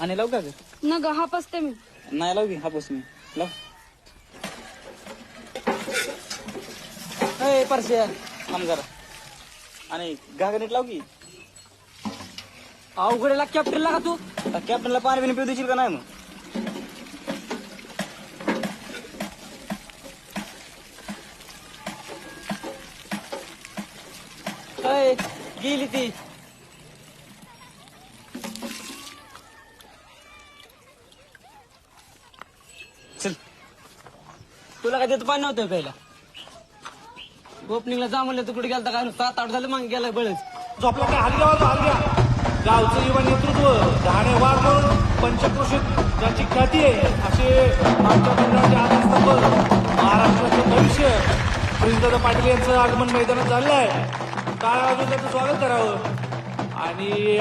आणि लावू का ग? न ग हा पसते मी. नाही लावू की हापूस मी लाव. ए परश्या थांब जरा. आणि घागरीत लाव की. अवघडेला कॅप्टनला का तू? कॅप्टनला पाणी बिणी पिऊ देशील का नाही मग? अय, गेली ती. चल तुला काय देत पाणी नव्हतं पहिला. ओपनिंगला जा म्हणलं तू कुठे गेलता काय 7-8 झालं मग गेला बळच. झोपला काय हलग्या वाजवा हलग्या. गावचं युवा नेतृत्व डहाणे वार करून पंचक्रोशीत ज्याची ख्याती आहे असे आमच्या मंडळाचे आधारस्तंभ महाराष्ट्राचं भविष्य प्रिन्सदादा पाटील यांचं आगमन मैदानात झालेलं आहे. टाळ्या वाजवून त्याचं स्वागत करावं. आणि